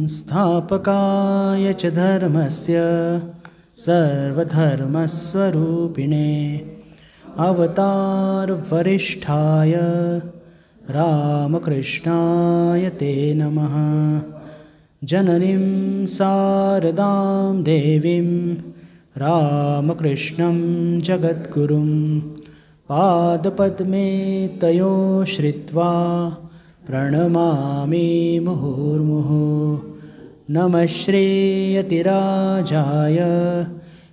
संस्थापकाय च धर्मस्य सर्वधर्मस्वरूपिणे अवतारवरिष्ठाय रामकृष्णाय ते नमः। जननीं शारदां देवीं रामकृष्णं जगद्गुरुं पादपद्मे तयो श्रित्वा प्रणमामि मुहुर्मुहुः। नमः श्रीयतिराजाय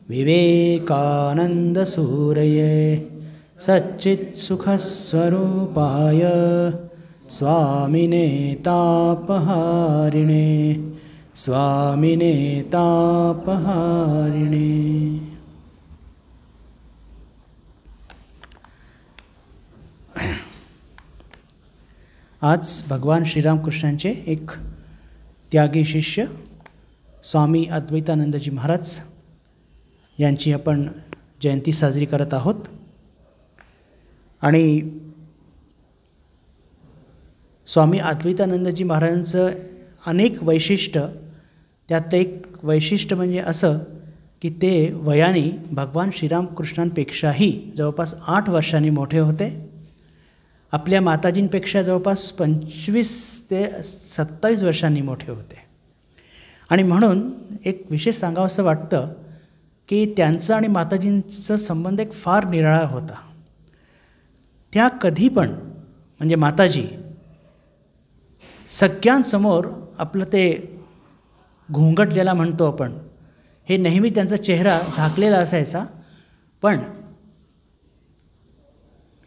विवेकानन्दसूरये सच्चित्सुखस्वरूपाय स्वामिने तापहारिणे स्वामिने तापहारिणे। आज भगवान श्रीरामकृष्णांचे एक त्यागी शिष्य स्वामी अद्वैतानंदजी महाराज यांची आपण जयंती साजरी करत आहोत। आणि स्वामी अद्वैतानंदजी महाराजांचं अनेक वैशिष्ट्य, त्यातलं एक वैशिष्ट्य म्हणजे असं की ते वयाने भगवान श्रीरामकृष्णांपेक्षाही जवळपास 8 वर्षांनी मोठे होते। आपल्या माताजींपेक्षा जवळपास 25 ते 27 वर्षांनी मोठे होते। आणि म्हणून एक विशेष सांगावंसं वाटतं की त्यांचा आणि माताजींचा संबंध एक फार निराळा होता। त्या कधी पण म्हणजे माताजी सगळ्यांसमोर आपलं ते घुंगट ज्याला म्हणतो आपण, हे नेहमी त्यांचा चेहरा झाकलेला असायचा। पण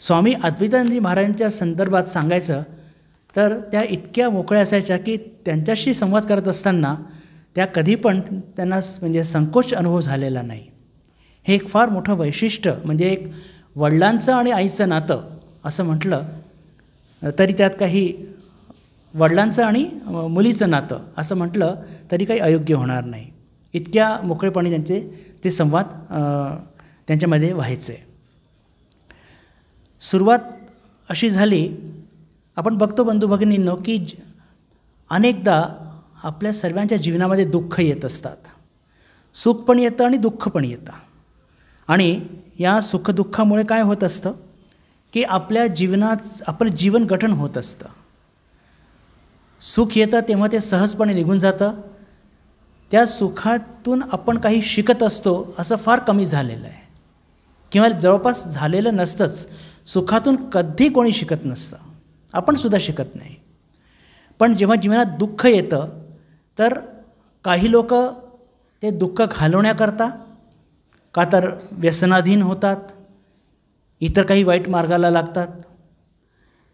स्वामी अद्वैतानंदजी महाराजांच्या संदर्भात सांगायचं तर त्या इतक्या मोकळ्या असायच्या की त्यांच्याशी संवाद करत असताना त्या कधी पण त्यांना म्हणजे संकोच अनुभव झालेला नाही। हे एक फार मोठं वैशिष्ट्य, म्हणजे एक वडिलांचं आणि आईचं नातं असं म्हटलं तरी त्यात काही, वडिलांचं आणि मुलीचं नातं असं म्हटलं तरी काही अयोग्य होणार नाही। इतक्या मोकळेपणे त्यांचे ते संवाद त्यांच्यामध्ये व्हायचे। सुरुवात अशी झाली, आपण बघतो बंधू भगिनींनो की अनेकदा आपल्या सर्वांच्या जीवनामध्ये दुःख येत असतात, सुख पण येतं आणि दुःख पण येतं। आणि या सुखदुःखामुळे काय होत असतं की आपल्या जीवनात आपलं जीवन गठन होत असतं। सुख येतं तेव्हा ते सहजपणे निघून जातं, त्या सुखातून आपण काही शिकत असतो असं फार कमी झालेलं आहे, किंवा जवळपास झालेलं नसतंच। सुखातून कधी कोणी शिकत नसतं, आपणसुद्धा शिकत नाही। पण जेव्हा जीवनात दुःख येतं तर काही लोक ते दुःख घालवण्याकरता का तर व्यसनाधीन होतात, इतर काही वाईट मार्गाला लागतात।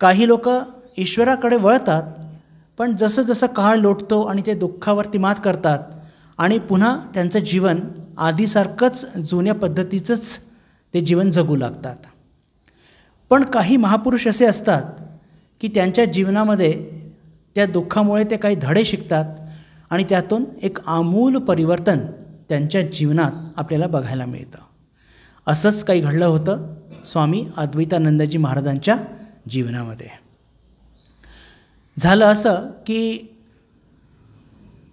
काही लोक ईश्वराकडे वळतात, पण जसं जसं काळ लोटतो आणि ते दुःखावरती मात करतात आणि पुन्हा त्यांचं जीवन आधीसारखंच जुन्या पद्धतीचंच ते जीवन जगू लागतात। पण काही महापुरुष असे असतात की त्यांच्या जीवनामध्ये त्या दुःखामुळे ते काही धडे शिकतात आणि त्यातून एक आमूल परिवर्तन त्यांच्या जीवनात आपल्याला बघायला मिळतं। असंच काही घडलं होतं स्वामी अद्वैतानंदजी महाराजांच्या जीवनामध्ये। झालं असं की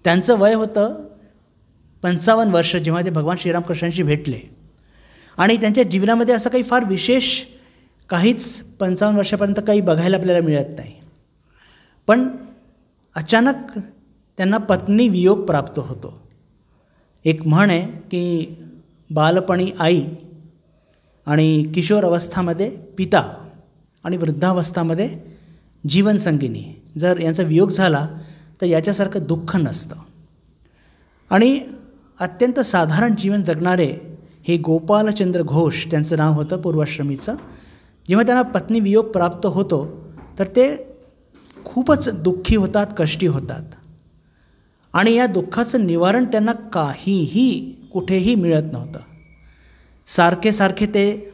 त्यांचं वय होतं 55 वर्ष जेव्हा ते भगवान श्रीरामकृष्णांशी भेटले। आणि त्यांच्या जीवनामध्ये असं काही फार विशेष काहीच 55 वर्षापर्यंत काही बघायला आपल्याला मिळत नाही। पण अचानक त्यांना पत्नी वियोग प्राप्त होतो। एक म्हण आहे की बालपणी आई आणि किशोर अवस्थामध्ये पिता आणि वृद्धावस्थामध्ये जीवनसंगिनी, जर यांचा वियोग झाला तर याच्यासारखं दुःख नसतं। आणि अत्यंत साधारण जीवन जगणारे हे गोपालचंद्र घोष त्यांचं नाव होतं, पूर्वाश्रमीचं। जेव्हा त्यांना पत्नी वियोग प्राप्त होतो तर ते खूपच दुःखी होतात, कष्टी होतात। आणि या दुःखाचं निवारण त्यांना काहीही कुठेही मिळत नव्हतं। सारखे सारखे ते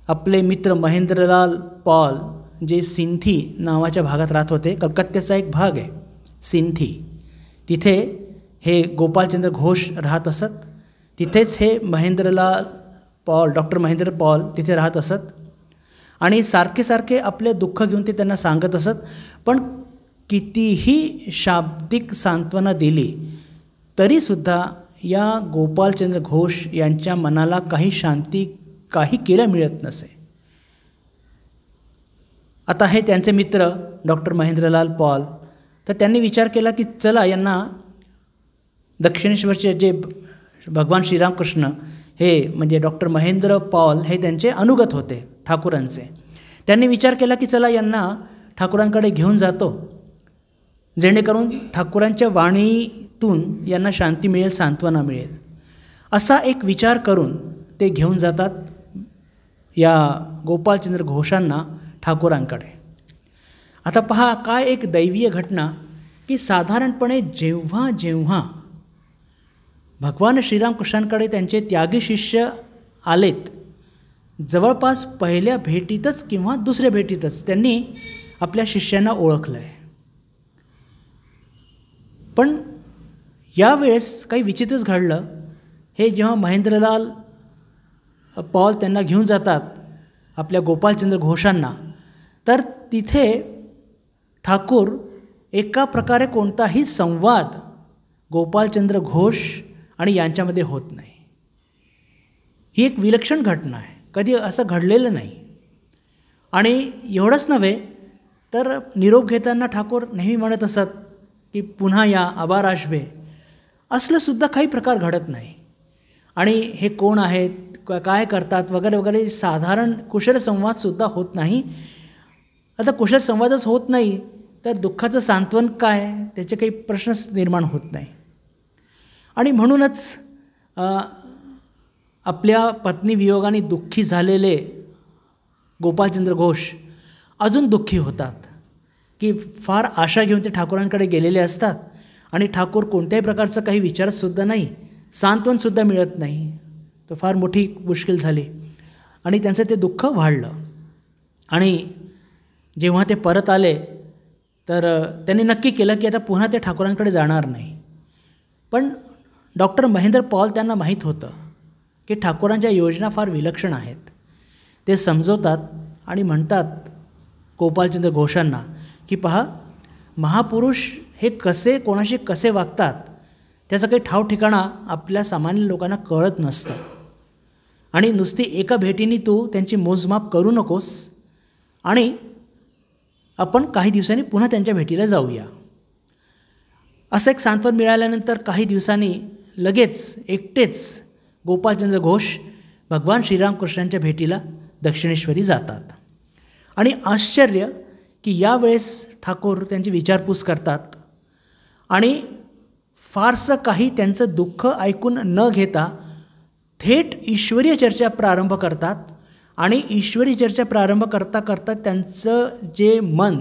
आपले मित्र महेंद्रलाल पॉल, जे सिंथी नावाच्या भागात राहत होते, कलकत्त्याचा एक भाग आहे सिंथी, तिथे हे गोपालचंद्र घोष राहत असत। तिथेच हे Mahendralal Paul, doctor Mahendra Paul तिथे राहत असत। आणि सारखे सारखे आपले दुःख घेऊन ते त्यांना सांगत असत। पण कितीही शाब्दिक सांत्वना दिली तरीसुद्धा या गोपालचंद्र घोष यांच्या मनाला काही शांती, काही केलं मिळत नसे. आता हे त्यांचे मित्र डॉक्टर महेंद्रलाल पॉल, तर त्यांनी विचार केला की चला यांना दक्षिणेश्वरचे जे भगवान श्रीरामकृष्ण हे म्हणजे डॉक्टर महेंद्र पॉल हे त्यांचे अनुगत होते ठाकूरांचे. त्यांनी विचार केला की चला यांना ठाकूरांकडे घेऊन जातो, जेणेकरून ठाकूरांच्या वाणीतून यांना शांती मिळेल, सांत्वना मिळेल. असा एक विचार करून ते घेऊन जातात या गोपालचंद्र घोषांना ठाकूरांकडे. आता पहा काय एक दैवीय घटना की साधारणपणे जेव्हा जेव्हा भगवान श्रीरामकृष्णांकडे त्यांचे त्यागी शिष्य आलेत, जवळपास पहिल्या भेटीतच किंवा दुसऱ्या भेटीतच त्यांनी आपल्या शिष्यांना ओळखलं आहे. पण यावेळेस काही विचित्रच घडलं. हे जेव्हा महेंद्रलाल पॉल त्यांना घेऊन जातात आपल्या गोपालचंद्र घोषांना, तर तिथे ठाकूर एका प्रकारे कोणताही संवाद गोपालचंद्र घोष आणि यांच्यामध्ये होत नाही. ही एक विलक्षण घटना आहे, कधी असं घडलेलं नाही. आणि एवढंच नव्हे तर निरोप घेताना ठाकूर नेहमी म्हणत असत की पुन्हा या आबा राजभे, असलंसुद्धा काही प्रकार घडत नाही. आणि हे कोण आहेत, काय करतात वगैरे वगैरे साधारण कुशलसंवादसुद्धा होत नाही. आता कुशलसंवादच होत नाही तर दुःखाचं सांत्वन काय, त्याचे काही प्रश्नच निर्माण होत नाही. आणि म्हणूनच आपल्या पत्नी वियोगाने दुःखी झालेले गोपालचंद्र घोष अजून दुःखी होतात की फार आशा घेऊन ते ठाकूरांकडे गेलेले असतात आणि ठाकूर कोणत्याही प्रकारचं काही विचारसुद्धा नाही, सांत्वनसुद्धा मिळत नाही. तर फार मोठी मुश्किल झाली आणि त्यांचं ते दुःख वाढलं. आणि जेव्हा ते परत आले तर त्यांनी नक्की केलं की आता पुन्हा ते ठाकूरांकडे जाणार नाही. पण डॉक्टर महेंद्र पॉल त्यांना माहीत होतं की ठाकूरांच्या योजना फार विलक्षण आहेत. ते समजवतात आणि म्हणतात गोपालचंद्र घोषांना की पहा, महापुरुष हे कसे कोणाशी कसे वागतात त्याचं काही ठाव ठिकाणा आपल्या सामान्य लोकांना कळत नसतं. आणि नुसती एका भेटीने तू त्यांची मोजमाप करू नकोस आणि आपण काही दिवसांनी पुन्हा त्यांच्या भेटीला जाऊया. असं एक सांत्वन मिळाल्यानंतर काही दिवसांनी लगेच एकटेच गोपालचंद्र घोष भगवान श्रीरामकृष्णांच्या भेटीला दक्षिणेश्वरी जातात. आणि आश्चर्य की यावेळेस ठाकूर त्यांची विचारपूस करतात आणि फारसं काही त्यांचं दुःख ऐकून न घेता थेट ईश्वरीय चर्चा प्रारंभ करतात. आणि ईश्वरी चर्चा प्रारंभ करता करता त्यांचं जे मन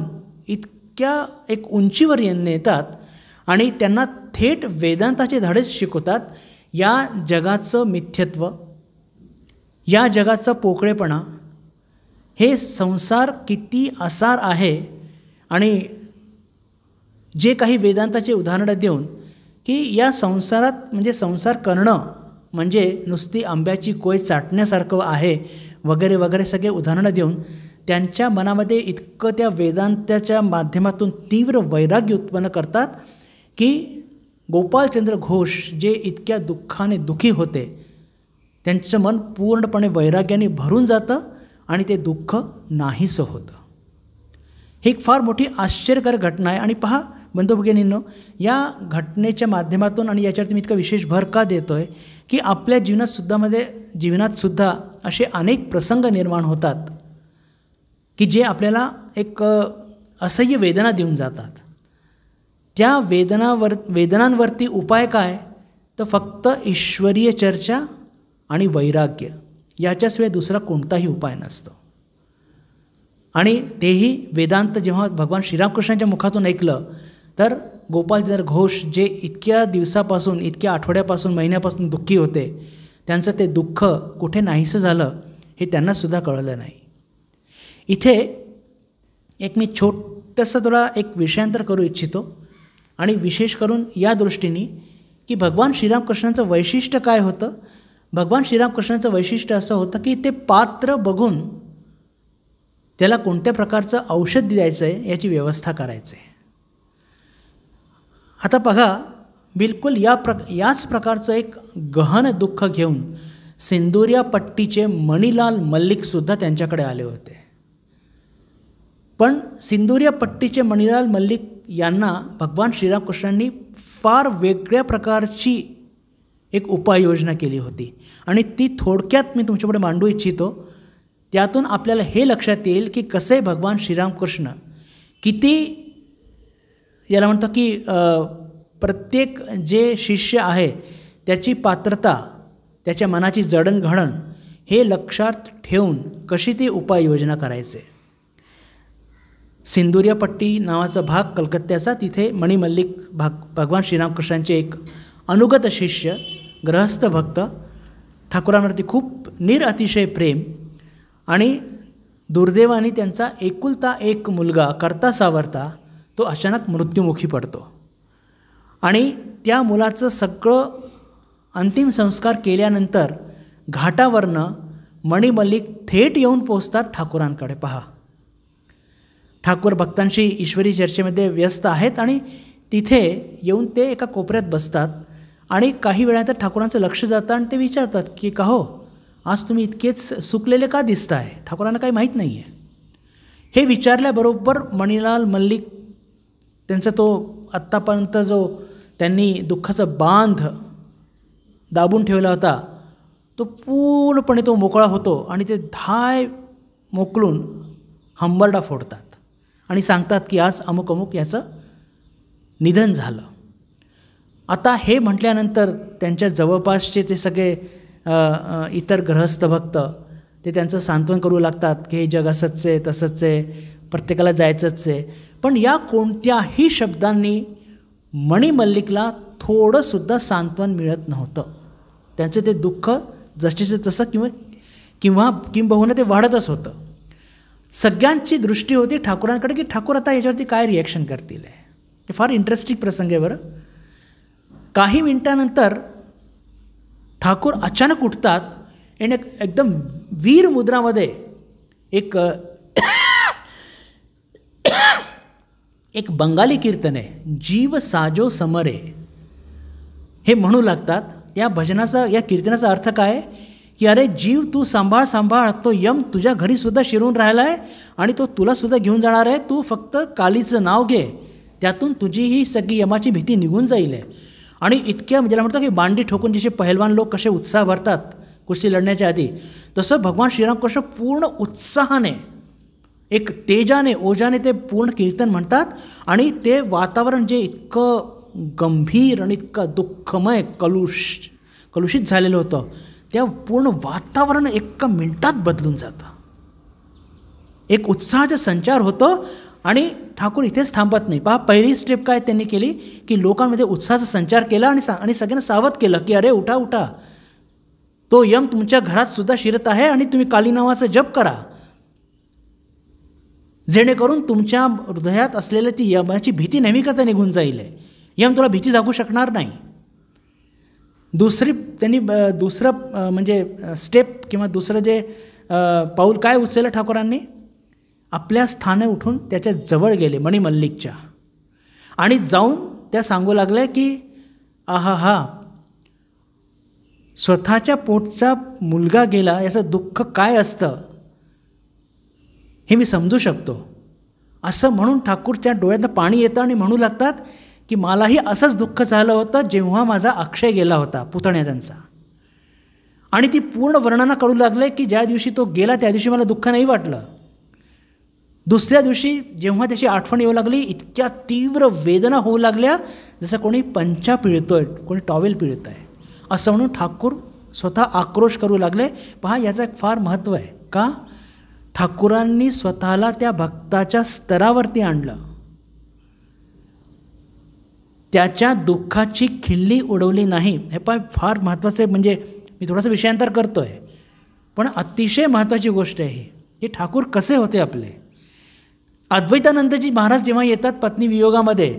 इतक्या एक उंचीवर नेतात आणि त्यांना थेट वेदांताचे धडेच शिकवतात. या जगाचं मिथ्यत्व, या जगाचा पोकळेपणा, हे संसार किती असार आहे. आणि जे काही वेदांताचे उदाहरणं देऊन की या संसारात म्हणजे संसार करणं म्हणजे नुसती आंब्याची कोय चाटण्यासारखं आहे वगैरे वगैरे सगळे उदाहरणं देऊन त्यांच्या मनामध्ये इतकं त्या वेदांताच्या माध्यमातून तीव्र वैराग्य उत्पन्न करतात की गोपालचंद्र घोष जे इतक्या दुःखाने दुःखी होते त्यांचं मन पूर्णपणे वैराग्याने भरून जातं आणि ते दुःख नाहीसं होतं. ही एक फार मोठी आश्चर्यकारक घटना आहे. आणि पहा बंधू भगिनींनो, या घटनेच्या माध्यमातून आणि याच्यावरती मी इतका विशेष भर का देतो आहे की आपल्या जीवनातसुद्धा असे अनेक प्रसंग निर्माण होतात की जे आपल्याला एक असह्य वेदना देऊन जातात. त्या वेदनांवरती उपाय काय, तर फक्त ईश्वरीय चर्चा आणि वैराग्य, याच्याशिवाय दुसरा कोणताही उपाय नसतो. आणि तेही वेदांत जेव्हा भगवान श्रीरामकृष्णांच्या मुखातून ऐकलं तर गोपालचंद्र घोष जे इतक्या दिवसापासून, इतक्या आठवड्यापासून, महिन्यापासून दुःखी होते, त्यांचं ते दुःख कुठे नाहीसं झालं हे त्यांनासुद्धा कळलं नाही. इथे एक मी छोटंसं थोडा एक विषयांतर करू इच्छितो. आणि विशेष करून या दृष्टीने की भगवान श्रीरामकृष्णांचं वैशिष्ट्य काय होतं. भगवान श्रीरामकृष्णांचं वैशिष्ट्य असं होतं की ते पात्र बघून त्याला कोणत्या प्रकारचं औषध द्यायचं आहे याची व्यवस्था करायचं आहे. आता बघा, बिलकुल याच प्रकारचं एक गहन दुःख घेऊन सिंदुरिया पट्टीचे मणिलाल मल्लिकसुद्धा त्यांच्याकडे आले होते. पण सिंदुरिया पट्टीचे मणिलाल मल्लिक यांना भगवान श्रीरामकृष्णांनी फार वेगळ्या प्रकारची एक उपाययोजना केली होती आणि ती थोडक्यात मी तुमच्यापुढे मांडू इच्छितो. त्यातून आपल्याला हे लक्षात येईल की कसे भगवान श्रीरामकृष्ण किती, याला म्हणतो की प्रत्येक जे शिष्य आहे त्याची पात्रता, त्याच्या मनाची जडणघडण हे लक्षात ठेवून कशी ती उपाययोजना करायचे. सिंदुरिया पट्टी नावाचा भाग कलकत्त्याचा, तिथे मणिमल्लिक भगवान श्रीरामकृष्णांचे एक अनुगत शिष्य, गृहस्थ भक्त, ठाकूरांवरती खूप अतिशय प्रेम, आणि दुर्दैवाने त्यांचा एकुलता एक मुलगा करता सावरता तो अचानक मृत्युमुखी पडतो. आणि त्या मुलाचं सगळं अंतिम संस्कार केल्यानंतर घाटावरनं मणिमल्लिक थेट येऊन पोचतात ठाकूरांकडे. पहा, ठाकूर भक्तांशी ईश्वरी चर्चेमध्ये व्यस्त आहेत आणि तिथे येऊन ते एका कोपऱ्यात बसतात आणि काही वेळानंतर ठाकूरांचं लक्ष जातं आणि ते विचारतात की का हो, आज तुम्ही इतकेच सुकलेले का दिसताय? ठाकूरांना काही माहीत नाही आहे. हे विचारल्याबरोबर मणिलाल मल्लिक त्यांचा तो आत्तापर्यंत जो त्यांनी दुःखाचा बांध दाबून ठेवला होता तो पूर्णपणे तो मोकळा होतो आणि ते धाय मोकळून हंबरडा फोडतात आणि सांगतात की आज अमुक अमुक याचं निधन झालं. आता हे म्हटल्यानंतर त्यांच्या जवळपासचे ते सगळे इतर गृहस्थ भक्त ते त्यांचं सांत्वन करू लागतात की हे जग असंच आहे, तसंच आहे, प्रत्येकाला जायचंच आहे. पण या कोणत्याही शब्दांनी मणिमल्लिकला थोडंसुद्धा सांत्वन मिळत नव्हतं. त्यांचं ते दुःख जशीचं तसं किंबहुना ते वाढतच होतं. सगळ्यांची दृष्टी होती ठाकूरांकडे की ठाकूर आता याच्यावरती काय रिॲक्शन करतील. हे फार इंटरेस्टिंग प्रसंग आहे बरं. काही मिनिटानंतर ठाकूर अचानक उठतात आणि एकदम वीर मुद्रामध्ये एक बंगाली कीर्तन आहे, जीव साजो समरे, हे म्हणू लागतात. या कीर्तनाचा अर्थ काय की अरे जीव तू सांभाळ सांभाळ, तो यम तुझ्या घरीसुद्धा शिरून राहिला आहे आणि तो तुलासुद्धा घेऊन जाणार आहे. तू फक्त कालीचं नाव घे, त्यातून तुझी ही सगळी यमाची भीती निघून जाईल. आणि इतक्या ज्याला म्हणतो की मांडी ठोकून जसे पहिलवान लोक कसे उत्साह भरतात कुस्ती लढण्याच्या आधी, तसं भगवान श्रीरामकृष्ण पूर्ण उत्साहाने, एक तेजाने, ओजाने ते पूर्ण कीर्तन म्हणतात. आणि ते वातावरण जे इतकं गंभीर आणि इतकं दुःखमय कलुषित झालेलं होतं, त्या पूर्ण वातावरण एका मिनिटात बदलून जातं. एक उत्साहाचा संचार होतो आणि ठाकूर इथेच थांबत नाही. पहा, पहिली स्टेप काय त्यांनी केली की लोकांमध्ये उत्साहाचा संचार केला आणि सगळ्यांना सावध केलं की अरे उठा उठा, तो यम तुमच्या घरात सुद्धा शिरत आहे आणि तुम्ही काली नावाचा जप करा, जेणेकरून तुमच्या हृदयात असलेली ती यमाची भीती नेहमीकरता निघून जाईल. यम तुला भीती दाखवू शकणार नाही. दुसरं म्हणजे स्टेप किंवा दुसरं जे पाऊल काय उचललं ठाकूरांनी, आपल्या स्थाने उठून त्याच्या जवळ गेले मणिमल्लिकच्या आणि जाऊन त्या सांगू लागल्या की आहा, स्वतःच्या पोटचा मुलगा गेला याचं दुःख काय असतं हे मी समजू शकतो. असं म्हणून ठाकूरच्या डोळ्यातनं पाणी येतं आणि म्हणू लागतात की मलाही असंच दुःख झालं होतं जेव्हा माझा अक्षय गेला होता, पुतण्या त्यांचा. आणि ती पूर्ण वर्णना करू लागले की ज्या दिवशी तो गेला त्या दिवशी मला दुःख नाही वाटलं. दुसऱ्या दिवशी जेव्हा त्याची आठवण येऊ लागली, इतक्या तीव्र वेदना होऊ लागल्या जसं कोणी पंचा पिळतोय, कोणी टॉवेल पिळत आहे, असं म्हणून ठाकूर स्वतः आक्रोश करू लागले. पहा, याचं एक फार महत्त्व आहे. का? ठाकूरांनी स्वतःला त्या भक्ताच्या स्तरावरती आणलं, त्याच्या दुःखाची खिल्ली उडवली नाही. हे पण फार महत्त्वाचं आहे. म्हणजे मी थोडंसं विषयांतर करतो आहे, पण अतिशय महत्त्वाची गोष्ट आहे ही. ठाकूर कसे होते आपले. अद्वैतानंदजी महाराज जेव्हा येतात पत्नी वियोगामध्ये,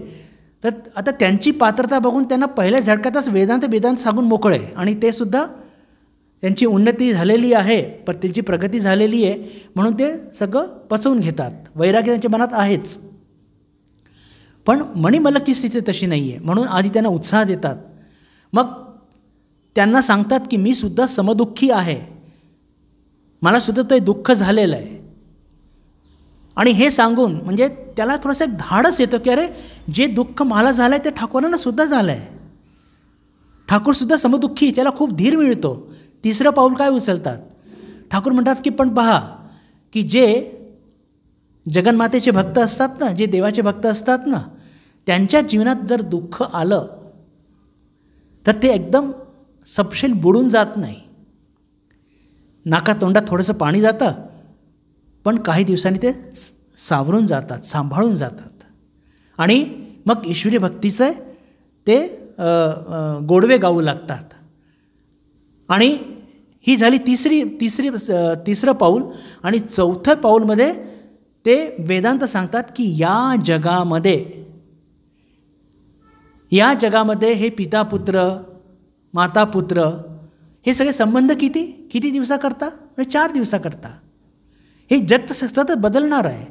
तर आता त्यांची पात्रता बघून त्यांना पहिल्या झटक्यातच वेदांत सांगून मोकळे, आणि ते सुद्धा त्यांची उन्नती झालेली आहे, पण त्यांची प्रगती झालेली आहे म्हणून ते सगळं पचवून घेतात. वैराग्य त्यांच्या मनात आहेच. पण मणिमल्लकची स्थिती तशी नाही आहे, म्हणून आधी त्यांना उत्साह देतात. मग त्यांना सांगतात की मी सुद्धा समदुःखी आहे, मला सुद्धा ते दुःख झालेलं आहे. आणि हे सांगून म्हणजे त्याला थोडंसं एक धाडस येतो की अरे जे दुःख मला झालं आहे ते ठाकूरांना सुद्धा झालं आहे, ठाकूरसुद्धा समदुःखी, त्याला खूप धीर मिळतो. तिसरं पाऊल काय उचलतात, ठाकूर म्हणतात की पण पहा की जे जगन्मातेचे भक्त असतात ना, जे देवाचे भक्त असतात ना, त्यांच्या जीवनात जर दुःख आलं तर ते एकदम सपशेल बुडून जात नाही. नाकातोंडात थोडंसं पाणी जातं, पण काही दिवसांनी ते सावरून जातात, सांभाळून जातात. आणि मग ईश्वरी भक्तीचं ते गोडवे गाऊ लागतात. आणि ही झाली तिसरं पाऊल. आणि चौथं पाऊलमध्ये ते वेदांत सांगतात की या जगामध्ये हे पिता पुत्र माता पुत्र हे सगळे संबंध किती दिवसाकरता, म्हणजे 4 दिवसाकरता. हे जग तर सतत बदलणार आहे.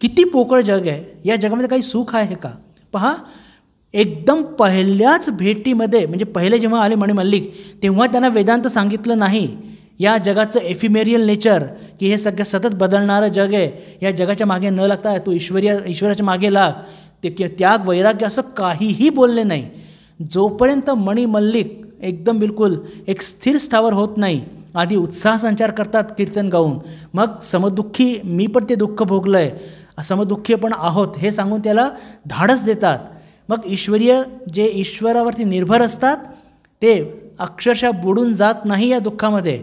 किती पोकळ जग आहे, या जगामध्ये काही सुख आहे का. पहा, एकदम पहिल्याच भेटीमध्ये म्हणजे पहिले जेव्हा आले मणिमल्लिक तेव्हा त्यांना वेदांत सांगितलं नाही या जगाचं एफिमेरियल नेचर, की हे सगळं सतत बदलणारं जग आहे, या जगाच्या मागे न लागता तू ईश्वराच्या मागे लाग, ते त्याग वैराग्य असं काहीही बोलले नाही. जोपर्यंत मणिमल्लिक एकदम बिलकुल एक स्थिर स्थावर होत नाही, आधी उत्साह संचार करतात कीर्तन गाऊन, मग समदुःखी मी पण ते दुःख भोगलं आहे, समदुःखी पण आहोत हे सांगून त्याला धाडस देतात. मग जे ईश्वरावरती निर्भर असतात ते अक्षरशः बुडून जात नाही या दुःखामध्ये.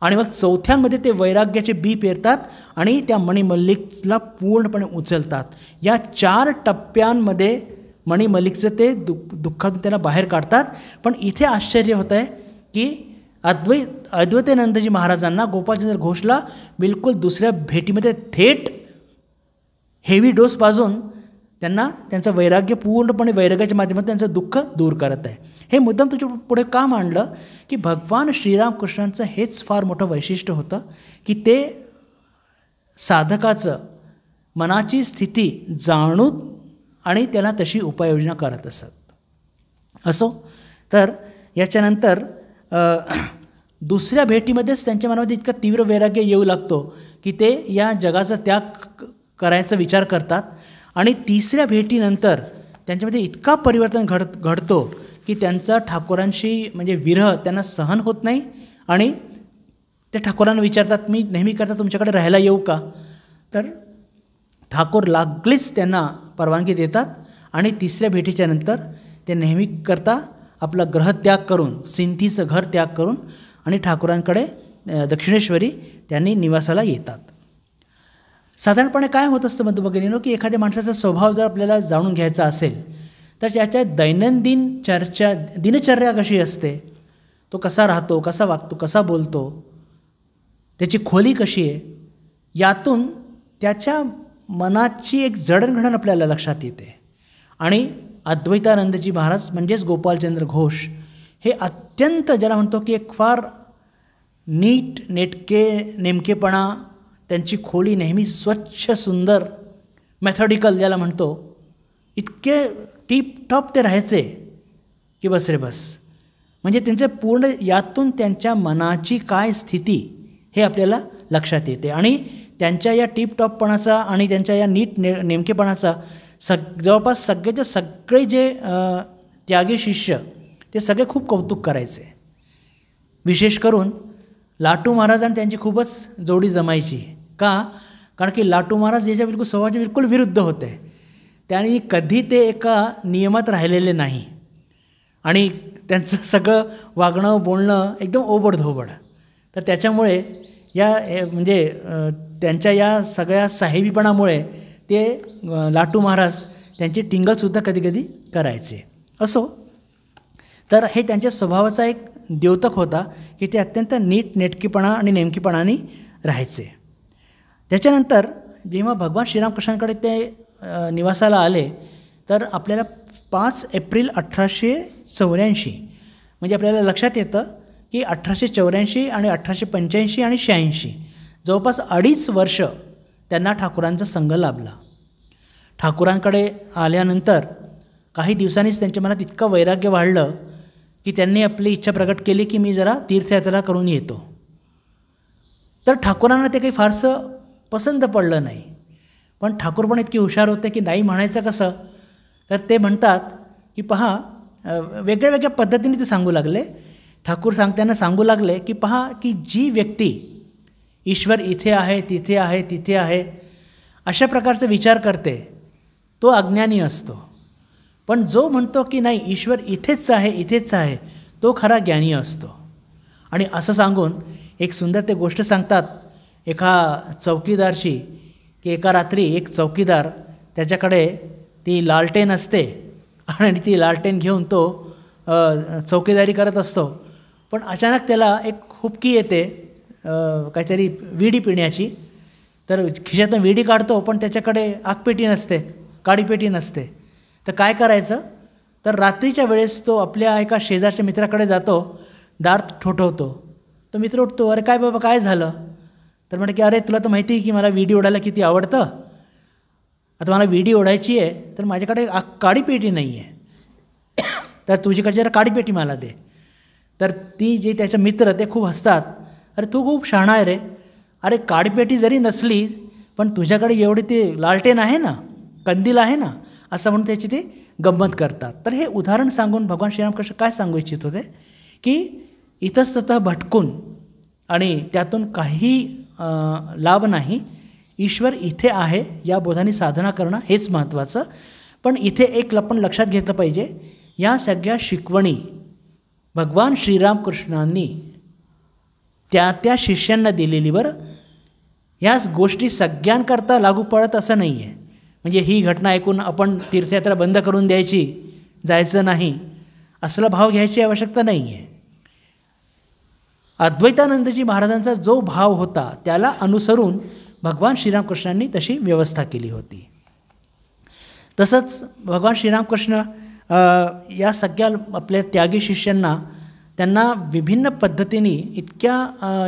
आणि मग चौथ्यांमध्ये ते वैराग्याचे बी पेरतात आणि त्या मणिमल्लिकला पूर्णपणे उचलतात. या 4 टप्प्यांमध्ये मणिमल्लिकचं ते दुःखातून त्यांना बाहेर काढतात. पण इथे आश्चर्य होतं आहे की अद्वैतानंदजी महाराजांना गोपालचंद्र घोषला बिलकुल दुसऱ्या भेटीमध्ये थेट हेवी डोस पाजून त्यांना त्यांचं वैराग्य पूर्णपणे वैराग्याच्या माध्यमातून त्यांचं दुःख दूर करत आहे. हे मुद्दाम तुझ्या पुढे का मांडलं की भगवान श्रीरामकृष्णांचं हेच फार मोठं वैशिष्ट्य होतं की ते साधकाचं मनाची स्थिती जाणून आणि त्याला तशी उपाययोजना करत असत. असो तर याच्यानंतर दुसऱ्या भेटीमध्येच त्यांच्या मनामध्ये इतका तीव्र वैराग्य येऊ लागतो की ते या जगाचा त्याग करायचा विचार करतात. आणि तिसऱ्या भेटीनंतर त्यांच्यामध्ये इतका परिवर्तन घडतो की त्यांचा ठाकूरांशी म्हणजे विरह त्यांना सहन होत नाही. आणि ते ठाकूरांना विचारतात मी नेहमी करता तुमच्याकडे राहायला येऊ का. तर ठाकूर लागलीच त्यांना परवानगी देतात. आणि तिसऱ्या भेटीच्या नंतर ते नेहमी करता आपला ग्रहत्याग करून, सिंथीचं घर त्याग करून आणि ठाकूरांकडे दक्षिणेश्वरी त्यांनी निवासाला येतात. साधारणपणे काय होत असतं बंधू-भगिनींनो की एखाद्या माणसाचा स्वभाव जर आपल्याला जाणून घ्यायचा असेल तर त्याच्या दैनंदिन दिनचर्या कशी असते, तो कसा राहतो, कसा वागतो, कसा बोलतो, त्याची खोली कशी आहे, यातून त्याच्या मनाची एक जडणघडण आपल्याला लक्षात येते. आणि अद्वैतानंदजी महाराज म्हणजेच गोपालचंद्र घोष हे अत्यंत ज्याला म्हणतो की एक फार नेमकेपणा, त्यांची खोली नेहमी स्वच्छ सुंदर मॅथॉडिकल ज्याला म्हणतो, इतके टिपटॉप ते राहायचे की बस रे बस. म्हणजे त्यांचे पूर्ण यातून त्यांच्या मनाची काय स्थिती हे आपल्याला लक्षात येते. आणि त्यांच्या या टिपटॉपपणाचा आणि त्यांच्या या नेमकेपणाचा जवळपास सगळे जे त्यागी शिष्य ते सगळे खूप कौतुक करायचे. विशेष करून लाटू महाराज आणि त्यांची खूपच जोडी जमायची. का? कारण की लाटू महाराज याच्या बिलकुल स्वभावाच्या बिलकुल विरुद्ध होते. त्यांनी कधी ते एका नियमात राहिलेले नाही आणि त्यांचं सगळं वागणं बोलणं एकदम ओबडधोबड. तर त्याच्यामुळे म्हणजे त्यांच्या या सगळ्या साहेबीपणामुळे ते लाटू महाराज त्यांची टिंगलसुद्धा कधीकधी करायचे. असो तर हे त्यांच्या स्वभावाचा एक द्योतक होता की ते अत्यंत नेटकेपणा आणि नेमकेपणाने राहायचे. त्याच्यानंतर जेव्हा भगवान श्रीरामकृष्णांकडे ते निवासाला आले तर आपल्याला 5 एप्रिल 1884 म्हणजे आपल्याला लक्षात येतं की 1884 आणि 1885 आणि 86 जवळपास 2.5 वर्ष त्यांना ठाकूरांचा संघ लाभला. ठाकूरांकडे आल्यानंतर काही दिवसांनीच त्यांच्या मनात इतकं वैराग्य वाढलं की त्यांनी आपली इच्छा प्रकट केली की मी जरा तीर्थयात्रा करून येतो. तर ठाकूरांना ते काही फारसं पसंत पडलं नाही. पण ठाकूर पण इतके हुशार होते की नाही म्हणायचं कसं. तर ते म्हणतात की पहा, वेगळ्या वेगळ्या पद्धतीने ते सांगू लागले. ठाकूर त्यांना सांगू लागले की पहा, की जी व्यक्ती ईश्वर इथे आहे, तिथे आहे, तिथे आहे अशा प्रकारचा विचार करते तो अज्ञानी असतो. पण जो म्हणतो की नाही ईश्वर इथेच आहे, इथेच आहे, तो खरा ज्ञानी असतो. आणि असं सांगून एक सुंदर ते गोष्ट सांगतात एका चौकीदारची, की एका रात्री एक चौकीदार त्याच्याकडे ती लालटेन असते आणि ती लालटेन घेऊन तो चौकीदारी करत असतो. पण अचानक त्याला एक हुबकी येते काहीतरी विडी पिण्याची. तर खिशातून विडी काढतो पण त्याच्याकडे आगपेटी नसते, काडीपेटी नसते. तर काय करायचं. तर रात्रीच्या वेळेस तो आपल्या एका शेजारच्या मित्राकडे जातो, दार ठोठवतो. तो मित्र उठतो, अरे काय बाबा काय झालं. तर म्हणे की अरे तुला तर माहिती आहे की मला विडी ओढायला किती आवडतं. आता मला विडी ओढायची आहे तर माझ्याकडे काडीपेटी नाही आहे, तर तुझ्याकडे जरा काडीपेटी मला दे. तर ती जे त्याचे मित्र ते खूप हसतात, अरे तू खूप शहाणा आहे रे, अरे काडीपेटी जरी नसली पण तुझ्याकडे एवढी ती लालटेन आहे ना, कंदील आहे ना, असं म्हणून त्याची ते गंमत करतात. तर हे उदाहरण सांगून भगवान श्रीरामकृष्ण काय सांगू इच्छित होते की इतस्ततः भटकून आणि त्यातून काही लाभ नाही, ईश्वर इथे आहे या बोधाने साधना करणं हेच महत्त्वाचं. पण इथे एक आपण लक्षात घेतलं पाहिजे, या सगळ्या शिकवणी भगवान श्रीरामकृष्णांनी त्या शिष्यांना दिलेली. बरं, ह्याच गोष्टी सगळ्यांकरता लागू पडत असं नाही आहे. म्हणजे ही घटना ऐकून आपण तीर्थयात्रा बंद करून द्यायची, जायचं नाही असला भाव घ्यायची आवश्यकता नाही आहे. अद्वैतानंदजी महाराजांचा जो भाव होता त्याला अनुसरून भगवान श्रीरामकृष्णांनी तशी व्यवस्था केली होती. तसंच भगवान श्रीरामकृष्ण या सगळ्या आपल्या त्यागी शिष्यांना त्यांना विभिन्न पद्धतीने इतक्या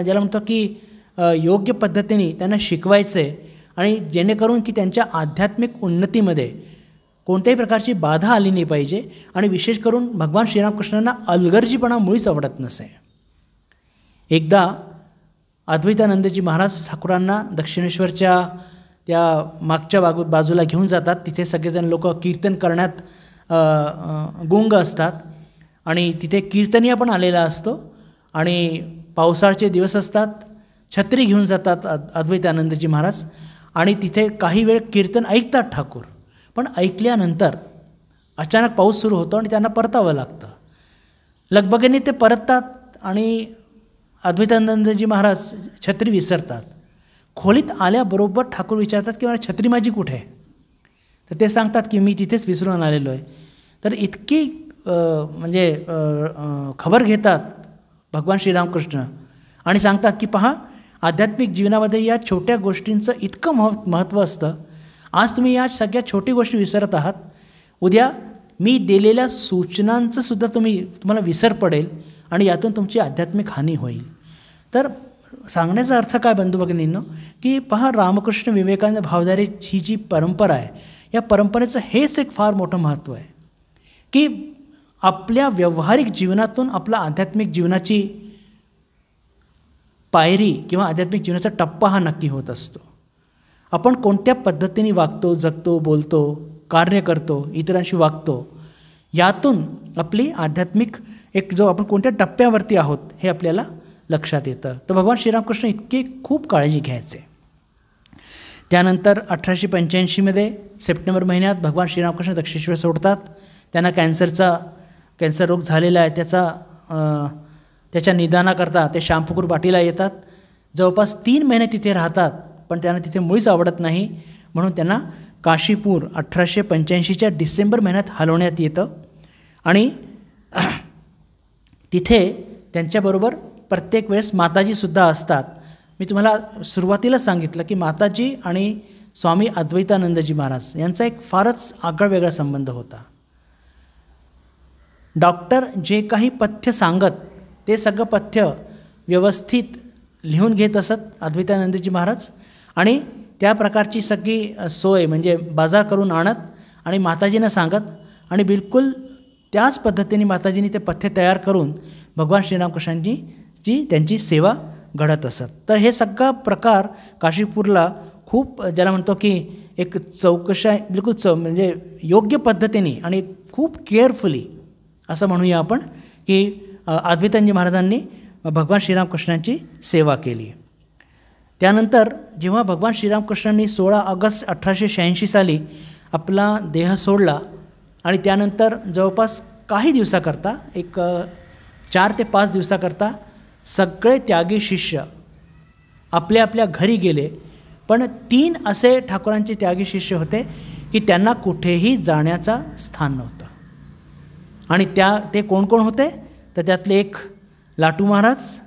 ज्याला म्हणतो की योग्य पद्धतीने त्यांना शिकवायचे आणि जेणेकरून की त्यांच्या आध्यात्मिक उन्नतीमध्ये कोणत्याही प्रकारची बाधा आली नाही पाहिजे. आणि विशेष करून भगवान श्रीरामकृष्णांना अलगर्जीपणा मुळीच आवडत नसे. एकदा अद्वैतानंदजी महाराज ठाकूरांना दक्षिणेश्वरच्या त्या मागच्या बाजूला घेऊन जातात. तिथे सगळेजण लोक कीर्तन करण्यात गुंग असतात आणि तिथे कीर्तनीय पण आलेला असतो आणि पावसाळ्याचे दिवस असतात. छत्री घेऊन जातात अद्वैतानंदजी महाराज आणि तिथे काही वेळ कीर्तन ऐकतात ठाकूर. पण ऐकल्यानंतर अचानक पाऊस सुरू होतो आणि त्यांना परतावं लागतं. लगबगीने ते परततात आणि अद्वैतानंदजी महाराज छत्री विसरतात. खोलीत आल्याबरोबर ठाकूर विचारतात की मला छत्री माझी कुठे आहे. तर ते सांगतात की मी तिथेच विसरून आलेलो आहे. तर इतकी म्हणजे खबर घेतात भगवान श्रीरामकृष्ण आणि सांगतात की पहा, आध्यात्मिक जीवनामध्ये या छोट्या गोष्टींचं इतकं महत्त्व असतं. आज तुम्ही या सगळ्या छोटी गोष्टी विसरत आहात, उद्या मी दिलेल्या सूचनांचं सुद्धा तुम्हाला विसर पडेल आणि यातून तुमची आध्यात्मिक हानी होईल. तर सांगण्याचा अर्थ काय बंधू भगिनींनो, की पहा, रामकृष्ण विवेकानंद भावधारेची ही जी परंपरा आहे, या परंपरेचं हेच एक फार मोठं महत्त्व आहे की आपल्या व्यावहारिक जीवनातून आपला आध्यात्मिक जीवनाची पायरी किंवा आध्यात्मिक जीवनाचा टप्पा हा नक्की होत असतो. आपण कोणत्या पद्धतीने वागतो, जगतो, बोलतो, कार्य करतो, इतरांशी वागतो, यातून आपली आध्यात्मिक एक जो आपण कोणत्या टप्प्यावरती आहोत हे आपल्याला लक्षात येतं. तर भगवान श्रीरामकृष्ण इतके खूप काळजी घ्यायचे. त्यानंतर 1885 सप्टेंबर महिन्यात भगवान श्रीरामकृष्ण दक्षिणेश्वर सोडतात. त्यांना कॅन्सर रोग झालेला आहे, त्याच्या निदानाकरता ते श्यामपुकूर बाटीला येतात. जवळपास 3 महिने तिथे राहतात, पण त्यांना तिथे मुळीच आवडत नाही. म्हणून त्यांना काशीपूर 1885च्या डिसेंबर महिन्यात हलवण्यात येतं आणि तिथे त्यांच्याबरोबर प्रत्येक वेळेस माताजीसुद्धा असतात. मी तुम्हाला सुरुवातीला सांगितलं की माताजी आणि स्वामी अद्वैतानंदजी महाराज यांचा एक फारच आगळा वेगळा संबंध होता. डॉक्टर जे काही पथ्य सांगत ते सगळं पथ्य व्यवस्थित लिहून घेत असत अद्वैतानंदजी महाराज आणि त्या प्रकारची सगळी सोय म्हणजे बाजार करून आणत आणि माताजींना सांगत आणि बिलकुल त्याच पद्धतीने माताजींनी ते पथ्य तयार करून भगवान श्रीरामकृष्णांची त्यांची सेवा घडत असत. तर हे सगळा प्रकार काशीपूरला खूप ज्याला म्हणतो की एक चौकशा बिलकुल म्हणजे योग्य पद्धतीने आणि खूप केअरफुली असं म्हणूया आपण की अद्वैतानंदजी महाराजांनी भगवान श्रीरामकृष्णांची सेवा केली. त्यानंतर जेव्हा भगवान श्रीरामकृष्णांनी 16 ऑगस्ट 1886 साली आपला देह सोडला आणि त्यानंतर जवळपास काही दिवसाकरता एक 4 ते 5 दिवसाकरता सगळे त्यागी शिष्य आपल्या आपल्या घरी गेले. पण 3 असे ठाकूरांचे त्यागी शिष्य होते की त्यांना कुठेही जाण्याचा स्थान नव्हतं. आणि ते कोण कोण होते तर त्यातले एक लाटू महाराज,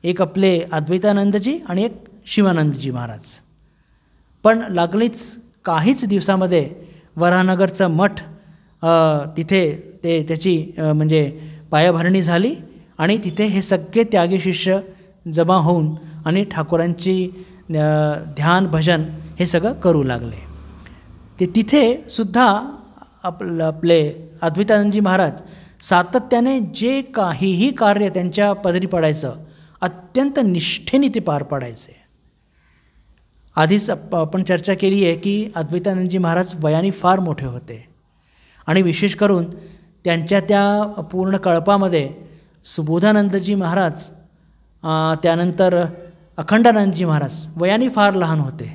एक आपले अद्वैतानंदजी आणि एक शिवानंदजी महाराज. पण लागलीच काहीच दिवसामध्ये वराहनगरचा मठ तिथे त्याची म्हणजे पायाभरणी झाली आणि तिथे हे सगळे त्यागी शिष्य जमा होऊन आणि ठाकूरांची ध्यान भजन हे सगळं करू लागले. तिथे सुद्धा आपले अद्वैतानंदजी महाराज सातत्याने जे काहीही कार्य त्यांच्या पदरी पडायचं अत्यंत निष्ठेने ते पार पाडायचे. आधीच आपण चर्चा केली आहे की अद्वैतानंदजी महाराज वयाने फार मोठे होते आणि विशेष करून त्यांच्या त्या पूर्ण कळपामध्ये सुबोधानंदजी महाराज त्यानंतर अखंडानंदजी महाराज वयाने फार लहान होते.